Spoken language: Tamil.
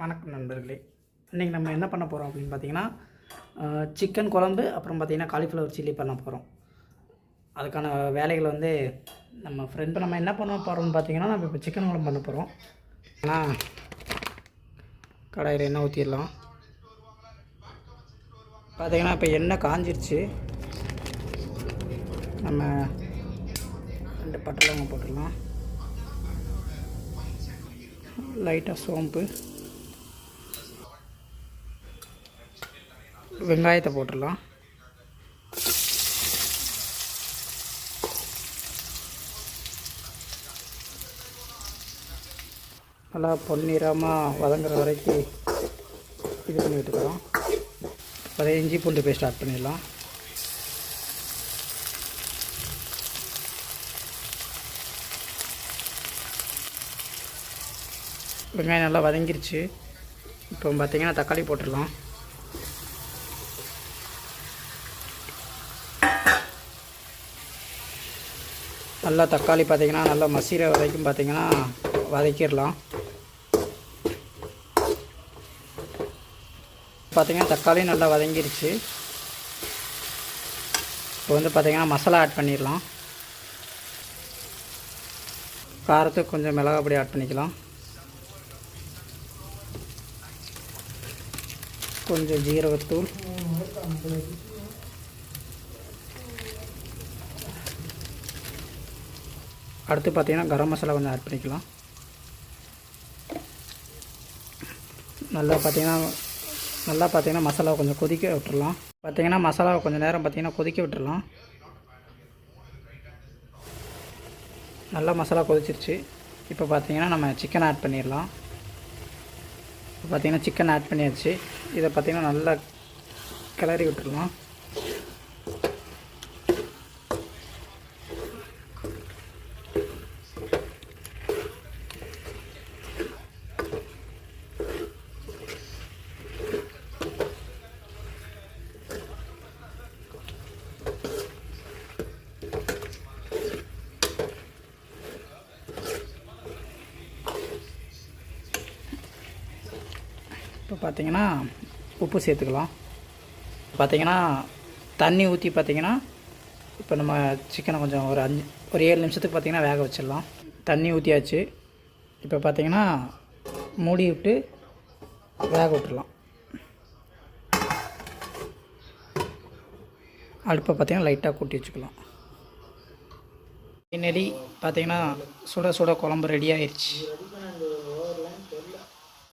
வணக்கம் நண்பர்களே. இன்றைக்கி நம்ம என்ன பண்ண போகிறோம் அப்படின்னு பார்த்தீங்கன்னா, சிக்கன் குழம்பு, அப்புறம் பார்த்திங்கன்னா காலிஃப்ளவர் சில்லி பண்ண போகிறோம். அதுக்கான வேலைகள் வந்து நம்ம இப்போ நம்ம என்ன பண்ண போகிறோம்னு பார்த்தீங்கன்னா, நம்ம இப்போ சிக்கன் குழம்பு பண்ண போகிறோம். ஆனால் கடாயில் எண்ணெய் ஊற்றிடலாம். பார்த்திங்கன்னா இப்போ எண்ணெய் காஞ்சிருச்சு. நம்ம 2 பட்டை லவங்கம் போட்டுடலாம். லைட்டாக சோம்பு, வெங்காயத்தை போட்டுடலாம். நல்லா பொன்னிறமாக வதங்குற வரைக்கும் இது பண்ணி விட்டுக்கலாம். அதே இஞ்சி பூண்டு பேஸ்ட் ஆட் பண்ணிடலாம். வெங்காயம் நல்லா வதங்கிருச்சு. இப்போ பார்த்திங்கன்னா தக்காளி போட்டுடலாம். நல்லா தக்காளி பார்த்திங்கன்னா நல்லா மசிகிற வரைக்கும் பார்த்திங்கன்னா வதக்கிடலாம். பார்த்திங்கன்னா தக்காளி நல்லா வதங்கிருச்சு. இப்போ வந்து பார்த்திங்கன்னா மசாலா ஆட் பண்ணிடலாம். காரத்துக்கு கொஞ்சம் மிளகாய் பொடி ஆட் பண்ணிக்கலாம். கொஞ்சம் ஜீரகத்தூள், அடுத்து பார்த்திங்கன்னா கரம் மசாலா கொஞ்சம் ஆட் பண்ணிக்கலாம். நல்லா பார்த்திங்கன்னா மசாலாவை கொஞ்சம் கொதிக்க விட்டுறலாம். பார்த்திங்கன்னா மசாலாவை கொஞ்சம் நேரம் பார்த்திங்கன்னா கொதிக்க விட்டுறலாம். நல்லா மசாலா கொதிச்சிருச்சு. இப்போ பார்த்திங்கன்னா நம்ம சிக்கன் ஆட் பண்ணிடலாம். இப்போ பார்த்திங்கன்னா சிக்கன் ஆட் பண்ணியாச்சு. இதை பார்த்திங்கன்னா நல்லா கிளறி விட்டுடலாம். இப்போ பார்த்திங்கன்னா உப்பு சேர்த்துக்கலாம். பார்த்திங்கன்னா தண்ணி ஊற்றி பார்த்திங்கன்னா இப்போ நம்ம சிக்கனை கொஞ்சம் ஒரு 7 நிமிஷத்துக்கு பார்த்திங்கன்னா வேக வச்சிடலாம். தண்ணி ஊற்றியாச்சு. இப்போ பார்த்திங்கன்னா மூடி விட்டு வேக விட்டுடலாம். அடுப்பை பார்த்திங்கன்னா லைட்டாக கூட்டி வச்சுக்கலாம். பின்னாடி பார்த்திங்கன்னா சுட சுட குழம்பு ரெடி ஆயிடுச்சு.